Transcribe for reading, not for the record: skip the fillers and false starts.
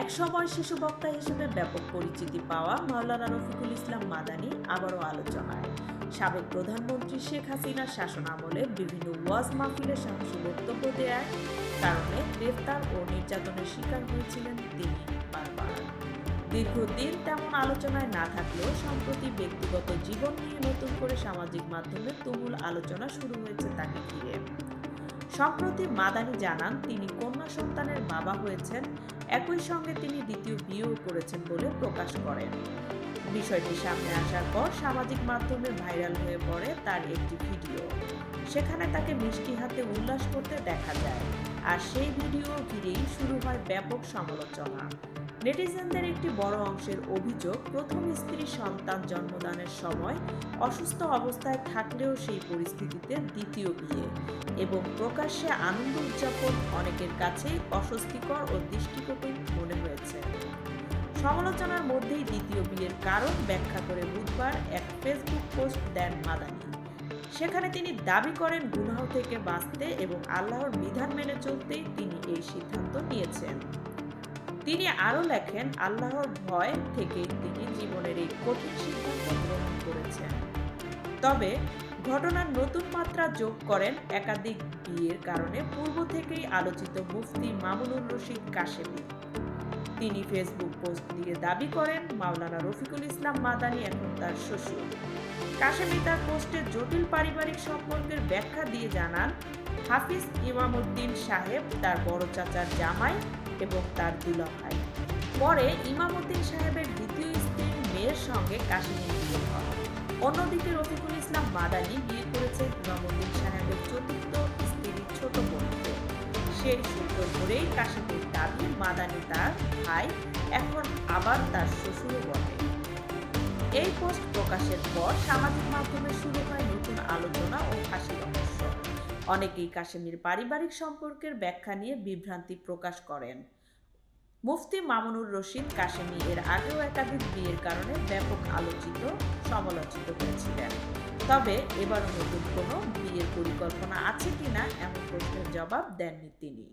একসময় শিশু বক্তা হিসেবে ব্যাপক পরিচিতি পাওয়া মাওলানা রফিকুল ইসলাম মাদানী আবারও আলোচনায়। সাবেক প্রধানমন্ত্রী শেখ হাসিনার শাসনামলে বিভিন্ন ওয়াজ মাহফিলে সাহসী বক্তব্য দেওয়ার কারণে গ্রেফতার ও নির্যাতনের শিকার হয়েছিলেন তিনি বারবার। দীর্ঘদিন তেমন আলোচনায় না থাকলেও সম্প্রতি ব্যক্তিগত জীবন নিয়ে নতুন করে সামাজিক মাধ্যমে তুমুল আলোচনা শুরু হয়েছে তাকে ঘিরে। সম্প্রতি মাদানী জানান তিনি কন্যা সন্তানের বাবা হয়েছেন, একই সঙ্গে তিনি দ্বিতীয় বিয়েও করেছেন বলে প্রকাশ করেন। বিষয়টি সামনে আসার পর সামাজিক মাধ্যমে ভাইরাল হয়ে পড়ে তার একটি ভিডিও। সেখানে তাকে মিষ্টি হাতে উল্লাস করতে দেখা যায়, আর সেই ভিডিও ঘিরেই শুরু হয় ব্যাপক সমালোচনা। নেটিজেনদের একটি বড় অংশের অভিযোগ, প্রথম স্ত্রী সন্তান জন্মদানের সময় অসুস্থ অবস্থায় থাকলেও সেই পরিস্থিতিতে দ্বিতীয় বিয়ে এবং প্রকাশ্যে আনন্দ উদযাপন অনেকের কাছেই অস্বস্তিকর ও দৃষ্টিকটু মনে হয়েছে। সমালোচনার মধ্যেই দ্বিতীয় বিয়ের কারণ ব্যাখ্যা করে বুধবার এক ফেসবুক পোস্ট দেন মাদানী। সেখানে তিনি দাবি করেন গুনাহ থেকে বাঁচতে এবং আল্লাহর বিধান মেনে চলতেই তিনি এই সিদ্ধান্ত নিয়েছেন। তিনি আরও লেখেন, আল্লাহর ভয় থেকেই তিনি জীবনের এই কঠিন সিদ্ধান্ত গ্রহণ করেছেন। তবে ঘটনার নতুন মাত্রা যোগ করেন একাধিক বিয়ের কারণে পূর্ব থেকেই আলোচিত মুফতি মামুনুর রশিদ কাশেমী। তিনি ফেসবুক পোস্ট দিয়ে দাবি করেন মাওলানা রফিকুল ইসলাম মাদানী এখন তার শ্বশুর। কাশেমী তার পোস্টে জটিল পারিবারিক সম্পর্কের ব্যাখ্যা দিয়ে জানান, হাফিজ ইমামউদ্দিন সাহেব তার বড় চাচার জামাই এবং তার দুলাভাই। পরে ইমামউদ্দিন সাহেবের দ্বিতীয় স্ত্রীর মেয়ের সঙ্গে কাশেমীর বিয়ে হয়। অন্যদিকে রফিকুল ইসলাম মাদানী বিয়ে করেছেন ইমামউদ্দিন সাহেবের চতুর্থ স্ত্রীর ছোট বোনকে। সেই সূত্র ধরেই কাশেমীর দাবি মাদানী তার ভাই, এখন আবার তার শ্বশুরও বটে। এই পোস্ট প্রকাশের পর সামাজিক মাধ্যমে শুরু হয় নতুন আলোচনা ও হাসি রহস্য। অনেকেই কাশেমীর পারিবারিক সম্পর্কের ব্যাখ্যা নিয়ে বিভ্রান্তি প্রকাশ করেন। মুফতি মামুনুর রশিদ কাশেমী এর আগেও একাধিক বিয়ের কারণে ব্যাপক আলোচিত সমালোচিত হয়েছিলেন। তবে এবারও নতুন কোনো বিয়ের পরিকল্পনা আছে কিনা এমন প্রশ্নের জবাব দেননি তিনি।